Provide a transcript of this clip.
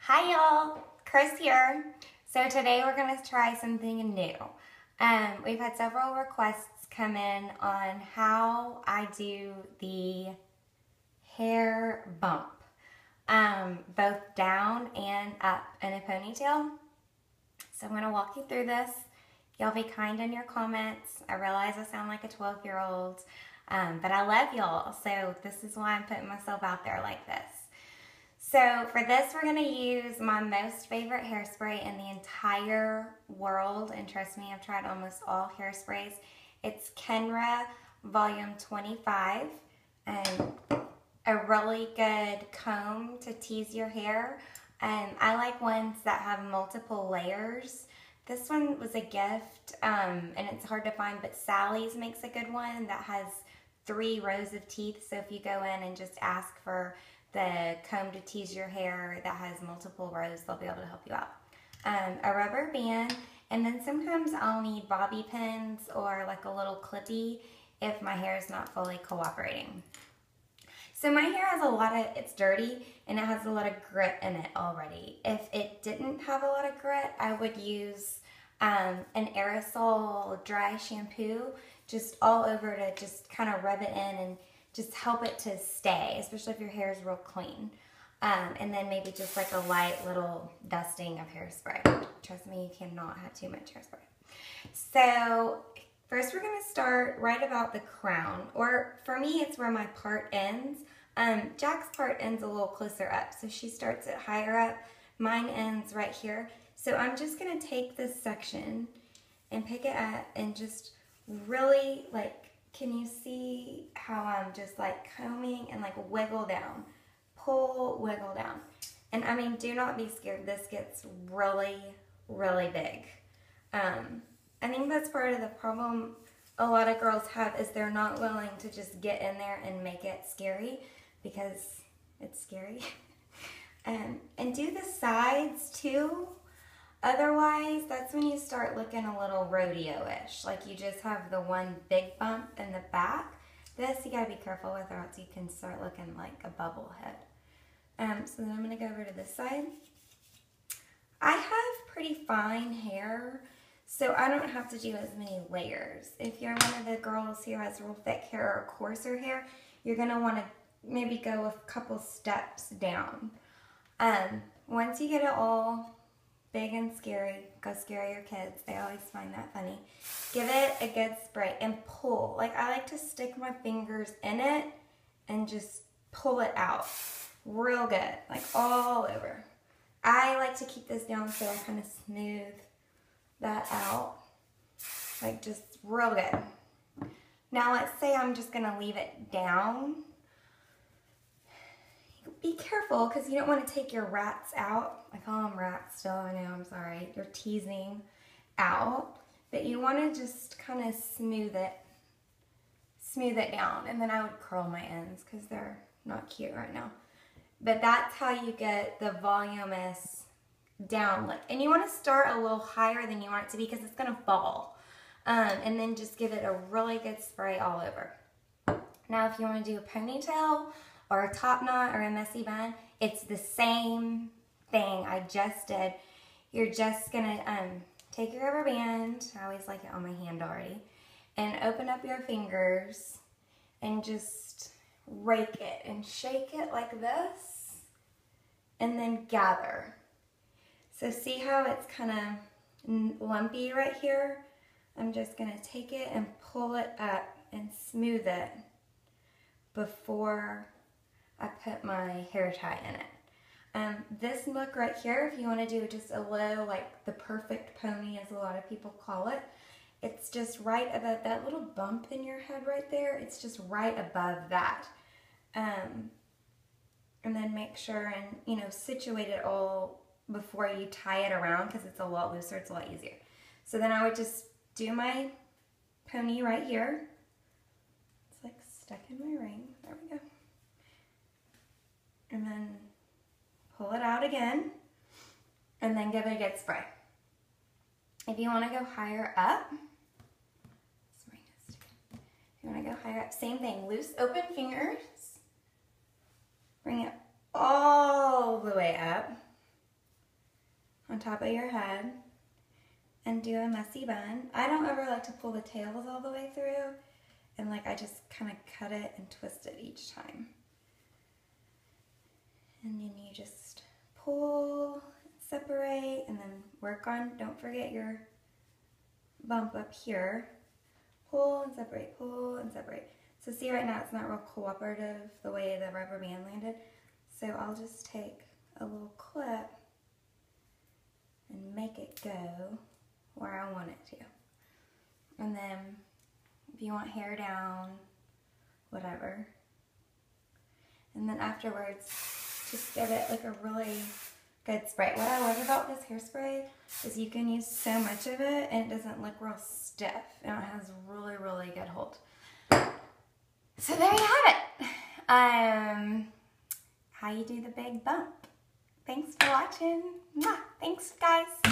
Hi y'all, Chris here. So today we're going to try something new. We've had several requests come in on how I do the hair bump, both down and up in a ponytail. So I'm going to walk you through this. Y'all be kind in your comments. I realize I sound like a 12-year-old, but I love y'all. So this is why I'm putting myself out there like this. So for this, we're going to use my most favorite hairspray in the entire world. And trust me, I've tried almost all hairsprays. It's Kenra Volume 25. And a really good comb to tease your hair. I like ones that have multiple layers. This one was a gift, and it's hard to find, but Sally's makes a good one that has 3 rows of teeth. So if you go in and just ask for the comb to tease your hair that has multiple rows, they'll be able to help you out. A rubber band, and then sometimes I'll need bobby pins or like a little clippy if my hair is not fully cooperating. So my hair has a lot of, it's dirty and it has a lot of grit in it already. If it didn't have a lot of grit, I would use an aerosol dry shampoo just all over to just kind of rub it in and just help it to stay, especially if your hair is real clean. And then maybe just like a light little dusting of hairspray. Trust me, you cannot have too much hairspray. So first we're gonna start right about the crown, or for me, it's where my part ends. Jack's part ends a little closer up, so she starts it higher up. Mine ends right here. So I'm just gonna take this section and pick it up and just really can you see how I'm just like combing and like wiggle down, pull, wiggle down. And I mean, do not be scared. This gets really, really big. I think that's part of the problem a lot of girls have is they're not willing to just get in there and make it scary because it's scary. And do the sides too. Otherwise, that's when you start looking a little rodeo-ish. Like you just have the one big bump in the back. This you gotta be careful with or else you can start looking like a bubble head. So then I'm gonna go over to this side. I have pretty fine hair, so I don't have to do as many layers. If you're one of the girls who has real thick hair or coarser hair, you're gonna wanna maybe go a couple steps down. Once you get it all big and scary, go scare your kids. They always find that funny. Give it a good spray and pull. Like I like to stick my fingers in it and just pull it out real good, like all over. I like to keep this down so I kind of smooth that out, like just real good. Now let's say I'm just gonna leave it down. Be careful because you don't want to take your rats out. I call them rats still, I know, I'm sorry. You're teasing out. But you want to just kind of smooth it down. And then I would curl my ends because they're not cute right now. But that's how you get the voluminous down look. And you want to start a little higher than you want it to be because it's going to fall. And then just give it a really good spray all over. Now if you want to do a ponytail, or a top knot or a messy bun, it's the same thing I just did. You're just gonna take your rubber band, I always like it on my hand already, and open up your fingers and just rake it and shake it like this, and then gather. So see how it's kind of lumpy right here? I'm just gonna take it and pull it up and smooth it before I put my hair tie in it. This look right here, if you want to do just a low, like the perfect pony as a lot of people call it, it's just right above that little bump in your head right there. It's just right above that. And then make sure and, you know, situate it all before you tie it around because it's a lot looser, it's a lot easier. So then I would just do my pony right here. It's like stuck in my ring. There we go. And then pull it out again, and then give it a good spray. If you want to go higher up, if you want to go higher up, same thing, loose open fingers, bring it all the way up, on top of your head and do a messy bun. I don't ever like to pull the tails all the way through, and like I just kind of cut it and twist it each time. And then you just pull, separate, and then work on, don't forget your bump up here. Pull and separate, pull and separate. So see, right now it's not real cooperative the way the rubber band landed. So I'll just take a little clip and make it go where I want it to. And then if you want hair down, whatever. And then afterwards, just give it like a really good spray. What I love about this hairspray is you can use so much of it and it doesn't look real stiff, and it has really, really good hold. So there you have it. How you do the big bump. Thanks for watching. Mwah. Thanks, guys.